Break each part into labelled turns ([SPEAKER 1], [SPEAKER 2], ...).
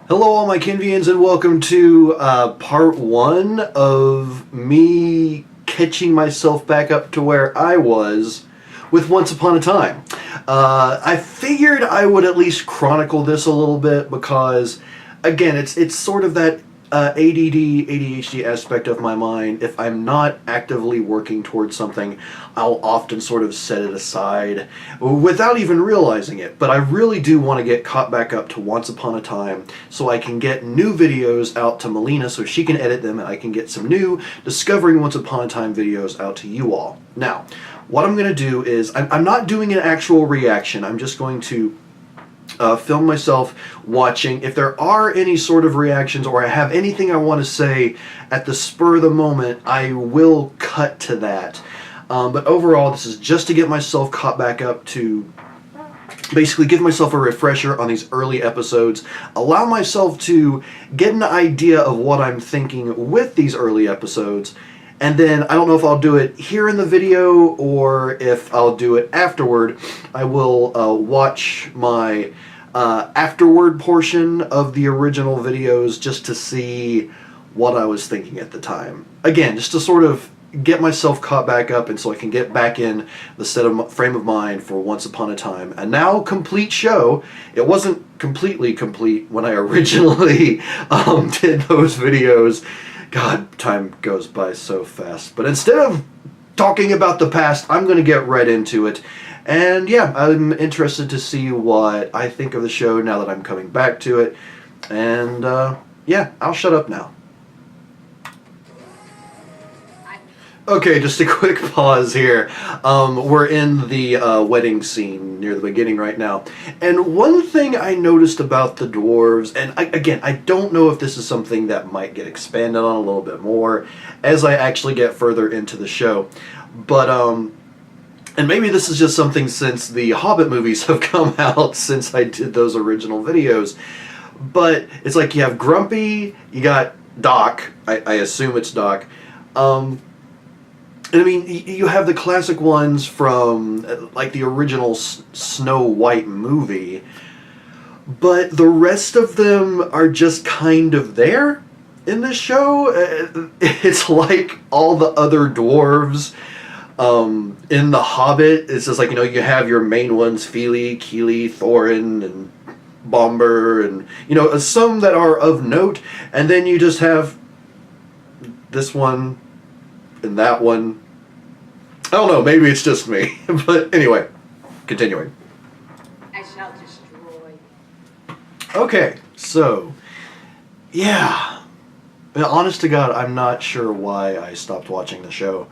[SPEAKER 1] Hello, all my Kinvians, and welcome to part one of me catching myself back up to where I was with Once Upon a Time. I figured I would at least chronicle this a little bit because, again, it's sort of that ADD, ADHD aspect of my mind. If I'm not actively working towards something, I'll often sort of set it aside without even realizing it. But I really do want to get caught back up to Once Upon a Time so I can get new videos out to Melina so she can edit them and I can get some new Discovering Once Upon a Time videos out to you all. Now, what I'm going to do is, I'm not doing an actual reaction. I'm just going to film myself watching. If there are any sort of reactions or I have anything I want to say at the spur of the moment, I will cut to that. But overall, this is just to get myself caught back up to basically give myself a refresher on these early episodes, allow myself to get an idea of what I'm thinking with these early episodes, and then I don't know if I'll do it here in the video or if I'll do it afterward. I will watch my afterward portion of the original videos just to see what I was thinking at the time. Again, just to sort of get myself caught back up and so I can get back in the frame of mind for Once Upon a Time. A now complete show. It wasn't completely complete when I originally did those videos. God, time goes by so fast. But instead of talking about the past, I'm going to get right into it. And yeah, I'm interested to see what I think of the show now that I'm coming back to it. And yeah, I'll shut up now. Okay, just a quick pause here. We're in the wedding scene near the beginning right now. And one thing I noticed about the dwarves, and again, I don't know if this is something that might get expanded on a little bit more as I actually get further into the show. But, and maybe this is just something since the Hobbit movies have come out since I did those original videos. But it's like you have Grumpy, you got Doc, I assume it's Doc, and I mean, you have the classic ones from, like, the original Snow White movie, but the rest of them are just kind of there in this show. It's like all the other dwarves in The Hobbit. It's just like, you know, you have your main ones, Fili, Kili, Thorin, and Bombur, and, you know, some that are of note, and then you just have this one and that one. I don't know, maybe it's just me. But anyway, continuing.
[SPEAKER 2] I shall destroy.
[SPEAKER 1] Okay, so, yeah. Honest to God, I'm not sure why I stopped watching the show.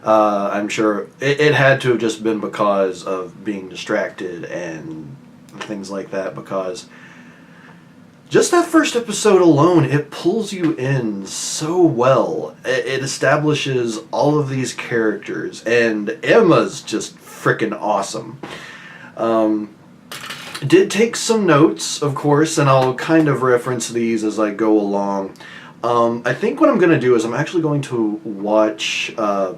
[SPEAKER 1] I'm sure it had to have just been because of being distracted and things like that, because just that first episode alone, it pulls you in so well. It establishes all of these characters, and Emma's just freaking awesome. Did take some notes, of course, and I'll kind of reference these as I go along. I think what I'm going to do is I'm actually going to watch I'm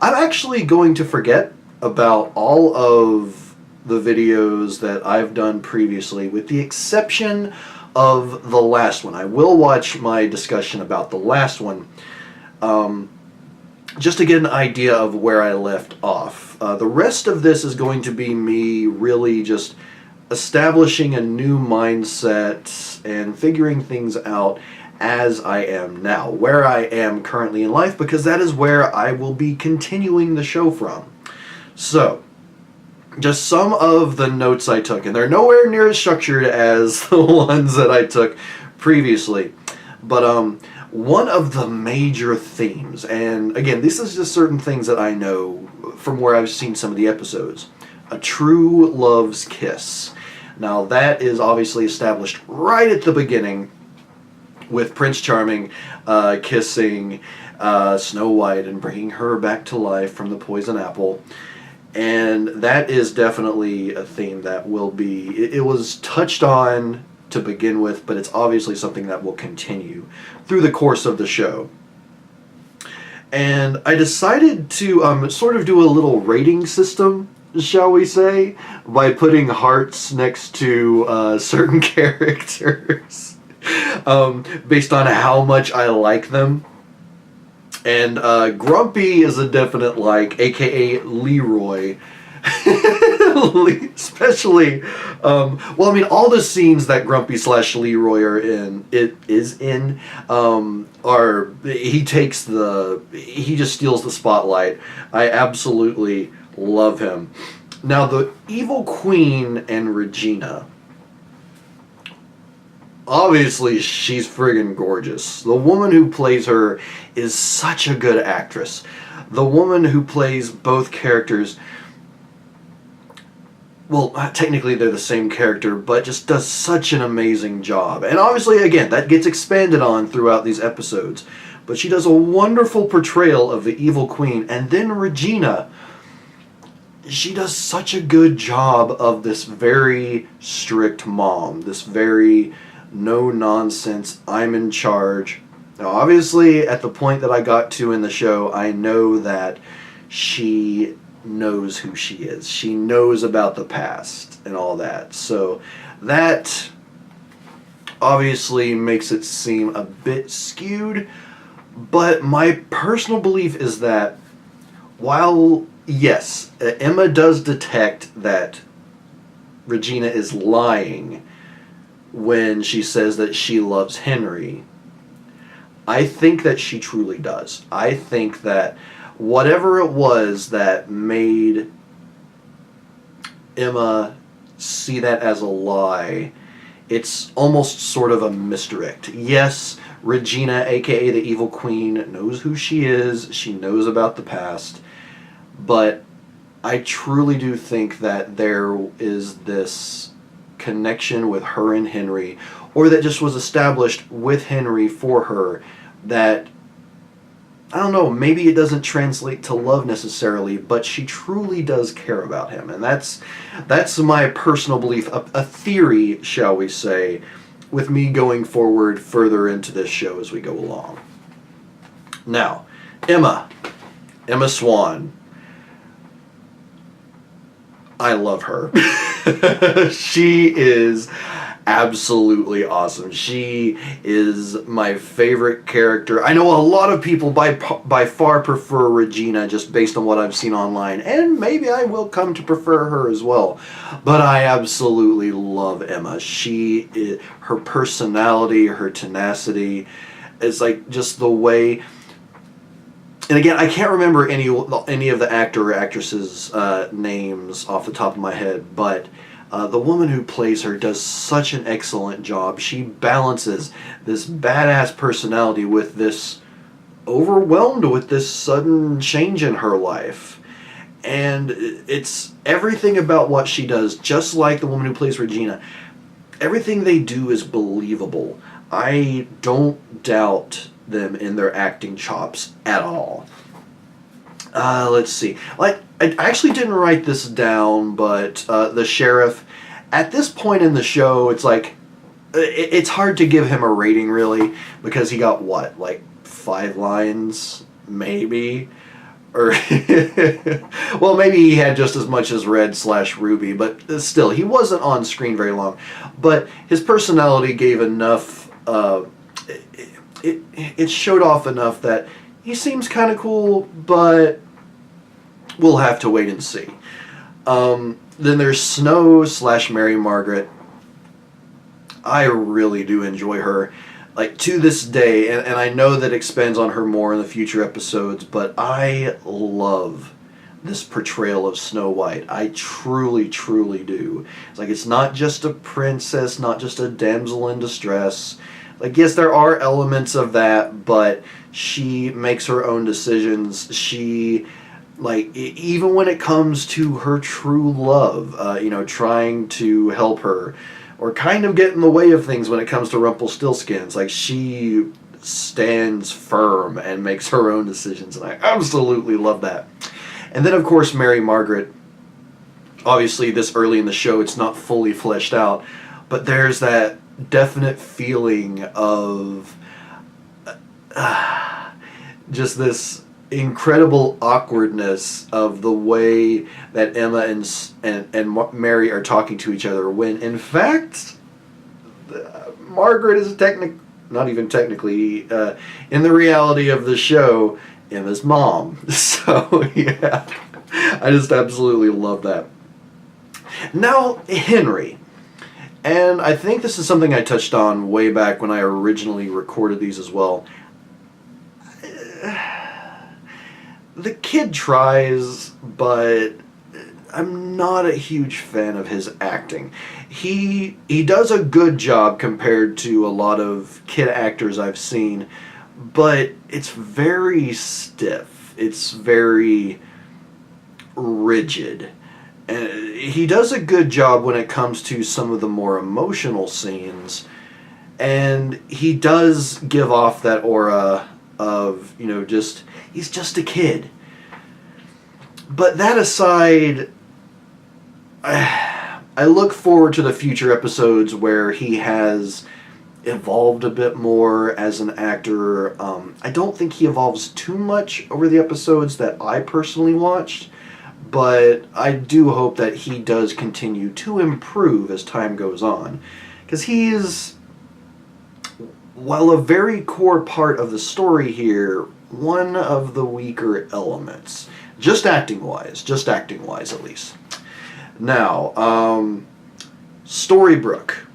[SPEAKER 1] actually going to forget about all of the videos that I've done previously, with the exception of the last one. I will watch my discussion about the last one, just to get an idea of where I left off. The rest of this is going to be me really just establishing a new mindset and figuring things out as I am now, where I am currently in life, because that is where I will be continuing the show from. So, just some of the notes I took, and they're nowhere near as structured as the ones that I took previously. But one of the major themes, and again, this is just certain things that I know from where I've seen some of the episodes. A true love's kiss. Now that is obviously established right at the beginning with Prince Charming kissing Snow White and bringing her back to life from the poison apple. And that is definitely a theme that will be, it was touched on to begin with, but it's obviously something that will continue through the course of the show. And I decided to sort of do a little rating system shall we say, by putting hearts next to certain characters based on how much I like them. And Grumpy is a definite like, aka Leroy. Especially, well, I mean, all the scenes that Grumpy / Leroy are, he just steals the spotlight. I absolutely love him. Now, the Evil Queen and Regina, obviously, she's friggin' gorgeous. The woman who plays her is such a good actress. The woman who plays both characters, well, technically they're the same character, but just does such an amazing job. And obviously, again, that gets expanded on throughout these episodes. But she does a wonderful portrayal of the Evil Queen. And then Regina, she does such a good job of this very strict mom, this very no-nonsense, I'm in charge. Now, obviously, at the point that I got to in the show, I know that she knows who she is. She knows about the past and all that. So that obviously makes it seem a bit skewed. But my personal belief is that while, yes, Emma does detect that Regina is lying when she says that she loves Henry, I think that she truly does. I think that whatever it was that made Emma see that as a lie, it's almost sort of a misdirect. Yes, Regina, aka the Evil Queen, knows who she is. She knows about the past. But I truly do think that there is this connection with her and Henry, or that just was established with Henry for her, that, I don't know, maybe it doesn't translate to love necessarily, but she truly does care about him. And that's my personal belief, a theory, shall we say, with me going forward further into this show as we go along. Now, Emma Swan. I love her. She is absolutely awesome. She is my favorite character. I know a lot of people by far prefer Regina just based on what I've seen online, and maybe I will come to prefer her as well. But I absolutely love Emma. Her personality, her tenacity, is like just the way. And again, I can't remember any of the actor or actresses' names off the top of my head, but the woman who plays her does such an excellent job. She balances this badass personality with this overwhelmed with this sudden change in her life. And it's everything about what she does, just like the woman who plays Regina. Everything they do is believable. I don't doubt them in their acting chops at all. Let's see. Like, I actually didn't write this down, but the sheriff, at this point in the show, it's like, it's hard to give him a rating, really, because he got, what, like 5 lines, maybe? Or, well, maybe he had just as much as Red/Ruby, but still, he wasn't on screen very long. But his personality gave enough, it showed off enough that he seems kind of cool, but we'll have to wait and see. Then there's Snow/Mary Margaret. I really do enjoy her. Like, to this day, and I know that expands on her more in the future episodes, but I love this portrayal of Snow White. I truly, truly do. It's like, it's not just a princess, not just a damsel in distress. Like, yes, there are elements of that, but she makes her own decisions. She, like, even when it comes to her true love, trying to help her, or kind of get in the way of things when it comes to Rumpelstiltskin. It's like, she stands firm and makes her own decisions, and I absolutely love that. And then, of course, Mary Margaret. Obviously, this early in the show, it's not fully fleshed out, but there's that definite feeling of just this incredible awkwardness of the way that Emma and Mary are talking to each other when, in fact, Margaret is not even technically, in the reality of the show, Emma's mom. So, yeah, I just absolutely love that. Now, Henry. And I think this is something I touched on way back when I originally recorded these as well. The kid tries, but I'm not a huge fan of his acting. He does a good job compared to a lot of kid actors I've seen, but it's very stiff. It's very rigid. And he does a good job when it comes to some of the more emotional scenes, and he does give off that aura of, he's just a kid. But that aside, I look forward to the future episodes where he has evolved a bit more as an actor. I don't think he evolves too much over the episodes that I personally watched, but I do hope that he does continue to improve as time goes on. Because he is, while a very core part of the story here, one of the weaker elements. Just acting-wise at least. Now, Storybrooke.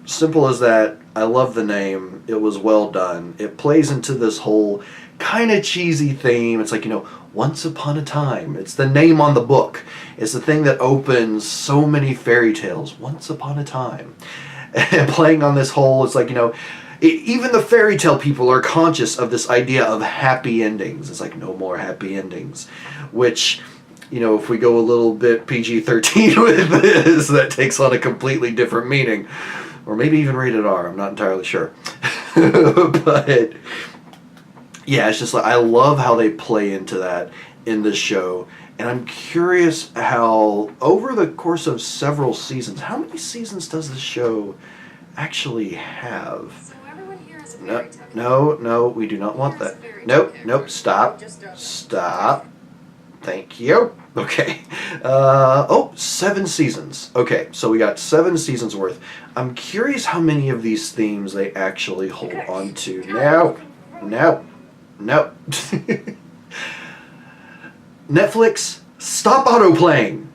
[SPEAKER 1] Simple as that. I love the name. It was well done. It plays into this whole kind of cheesy theme. It's like, Once Upon a Time. It's the name on the book. It's the thing that opens so many fairy tales. Once Upon a Time. And playing on this whole, it's like, even the fairy tale people are conscious of this idea of happy endings. It's like, no more happy endings. Which, if we go a little bit PG-13 with this, that takes on a completely different meaning. Or maybe even rated R, I'm not entirely sure. But, yeah, it's just like, I love how they play into that in this show. And I'm curious how, over the course of several seasons, how many seasons does this show actually have?
[SPEAKER 2] So everyone here is a fairy tale.
[SPEAKER 1] No, we do not want that. Nope, stop. Thank you. Okay. 7 seasons. Okay, so we got 7 seasons worth. I'm curious how many of these themes they actually hold on to. No. Netflix, stop autoplaying.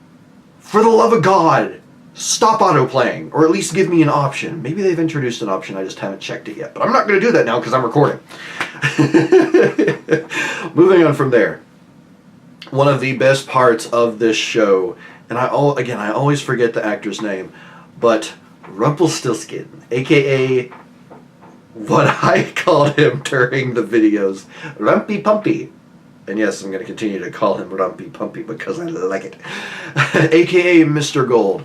[SPEAKER 1] For the love of God, stop autoplaying. Or at least give me an option. Maybe they've introduced an option, I just haven't checked it yet. But I'm not going to do that now because I'm recording. Moving on from there. One of the best parts of this show, and I always forget the actor's name, but Rumpelstiltskin, aka what I called him during the videos, Rumpy Pumpy. And yes, I'm going to continue to call him Rumpy Pumpy because I like it. AKA Mr. Gold.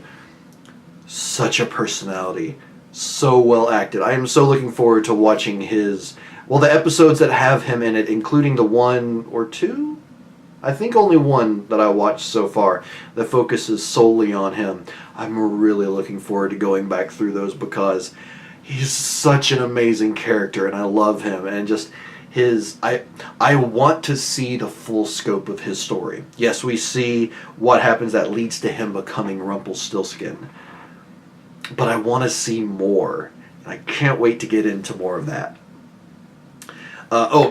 [SPEAKER 1] Such a personality. So well acted. I am so looking forward to watching the episodes that have him in it, including the 1 or 2? I think only 1 that I watched so far that focuses solely on him. I'm really looking forward to going back through those because he's such an amazing character and I love him. And just I want to see the full scope of his story. Yes, we see what happens that leads to him becoming Rumpelstiltskin. But I want to see more. And I can't wait to get into more of that.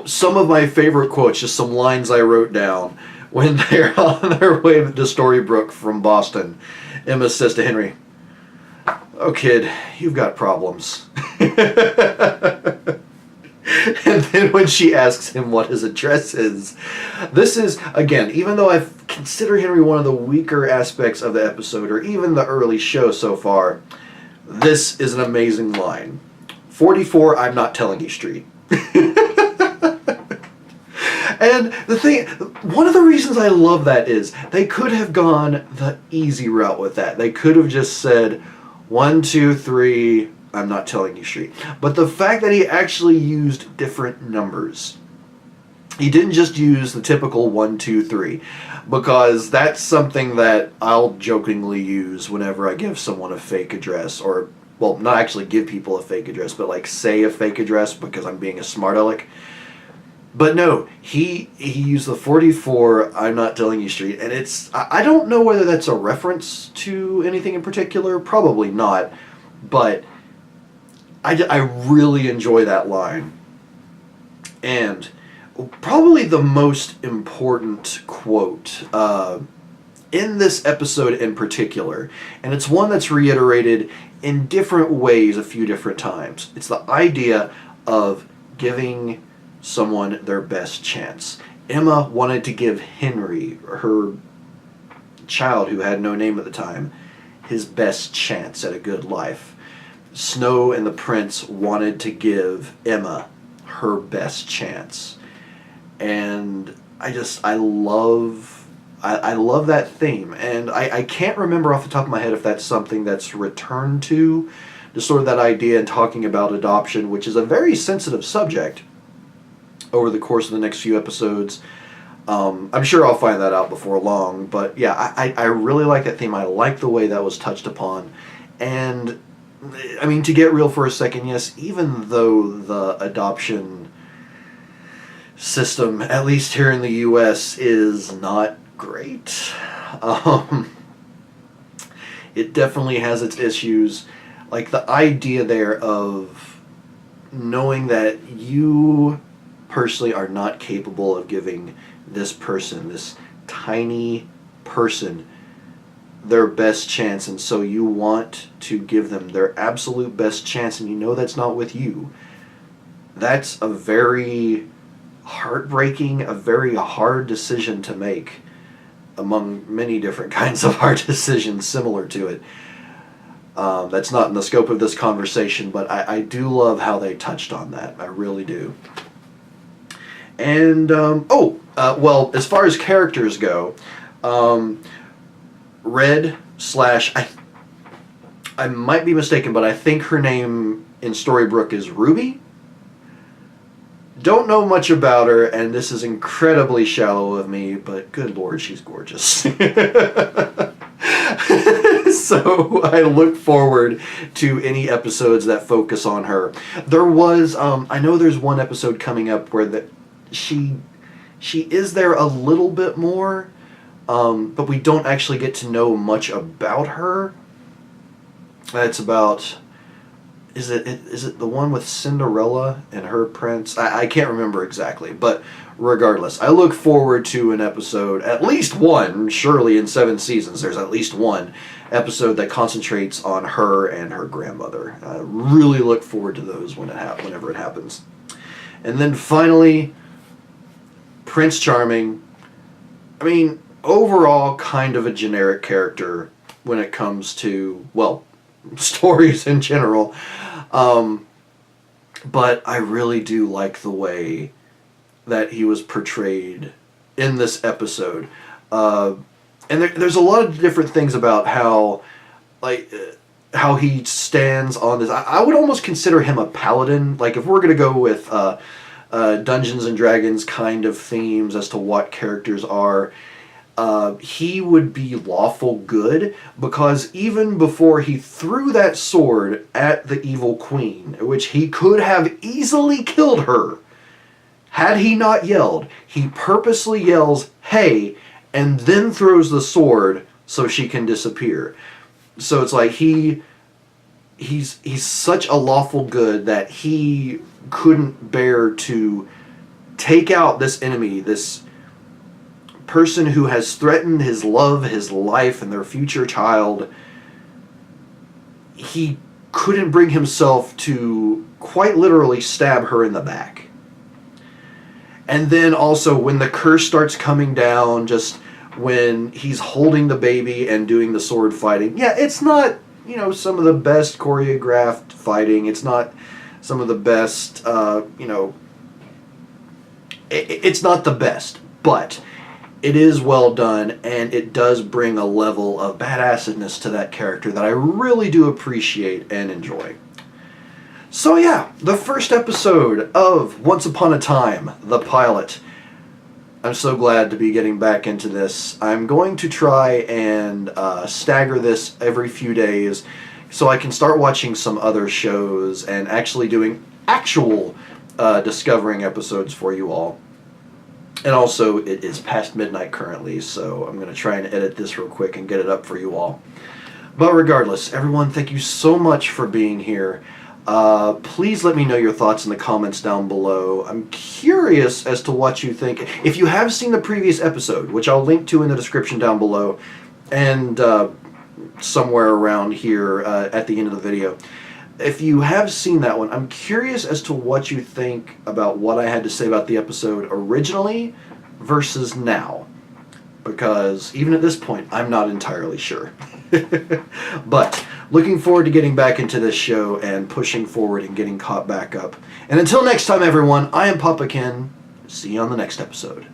[SPEAKER 1] Some of my favorite quotes, just some lines I wrote down. When they're on their way to Storybrooke from Boston, Emma says to Henry, "Oh, kid, you've got problems." And then when she asks him what his address is, this is, again, even though I consider Henry one of the weaker aspects of the episode, or even the early show so far, this is an amazing line. 44 I'm Not Telling You Street. And one of the reasons I love that is they could have gone the easy route with that. They could have just said 1, 2, 3, I'm Not Telling You Street. But the fact that he actually used different numbers. He didn't just use the typical 1, 2, 3, because that's something that I'll jokingly use whenever I give someone a fake address, or, well, not actually give people a fake address, but like say a fake address because I'm being a smart aleck. But no, he used the 44 I'm Not Telling You Street, and I don't know whether that's a reference to anything in particular, probably not, but I really enjoy that line. And probably the most important quote in this episode in particular, and it's one that's reiterated in different ways a few different times. It's the idea of giving someone their best chance. Emma wanted to give Henry, her child who had no name at the time, his best chance at a good life. Snow and the Prince wanted to give Emma her best chance. And I love that theme. And I can't remember off the top of my head if that's something that's returned to, just sort of that idea and talking about adoption, which is a very sensitive subject over the course of the next few episodes. I'm sure I'll find that out before long, but yeah, I really like that theme. I like the way that was touched upon. And, I mean, to get real for a second, yes, even though the adoption system, at least here in the U.S., is not great, it definitely has its issues. Like, the idea there of knowing that you personally are not capable of giving this person, this tiny person, their best chance, and so you want to give them their absolute best chance, and you know that's not with you. That's a very heartbreaking, a very hard decision to make, among many different kinds of hard decisions similar to it. That's not in the scope of this conversation, but I do love how they touched on that. I really do. And, well, as far as characters go, Red slash, I might be mistaken, but I think her name in Storybrooke is Ruby. Don't know much about her, and this is incredibly shallow of me, but good lord, she's gorgeous. So I look forward to any episodes that focus on her. There was, I know there's one episode coming up where she is there a little bit more, but we don't actually get to know much about her. It's about, is it the one with Cinderella and her prince? I can't remember exactly, but regardless, I look forward to an episode, at least one, surely in 7 seasons, there's at least one episode that concentrates on her and her grandmother. I really look forward to those whenever it happens. And then finally, Prince Charming. I mean, overall, kind of a generic character when it comes to, well, stories in general. But I really do like the way that he was portrayed in this episode. And there's a lot of different things about how he stands on this. I would almost consider him a paladin. Like, if we're going to go with Dungeons and Dragons kind of themes as to what characters are, he would be lawful good, because even before he threw that sword at the evil queen, which he could have easily killed her, had he not yelled, he purposely yells, "Hey," and then throws the sword so she can disappear. So it's like he's such a lawful good that he couldn't bear to take out this enemy, this person who has threatened his love, his life, and their future child. He couldn't bring himself to quite literally stab her in the back. And then also when the curse starts coming down, just when he's holding the baby and doing the sword fighting, yeah, it's not, some of the best choreographed fighting. It's not some of the best, it's not the best, but it is well done, and it does bring a level of badassedness to that character that I really do appreciate and enjoy. So yeah, the first episode of Once Upon a Time, the pilot. I'm so glad to be getting back into this. I'm going to try and stagger this every few days so I can start watching some other shows and actually doing actual discovering episodes for you all. And also, it is past midnight currently, so I'm going to try and edit this real quick and get it up for you all. But regardless, everyone, thank you so much for being here. Please let me know your thoughts in the comments down below. I'm curious as to what you think. If you have seen the previous episode, which I'll link to in the description down below, and somewhere around here at the end of the video, if you have seen that one, I'm curious as to what you think about what I had to say about the episode originally versus now. Because even at this point, I'm not entirely sure. But looking forward to getting back into this show and pushing forward and getting caught back up. And until next time, everyone, I am Papa Ken. See you on the next episode.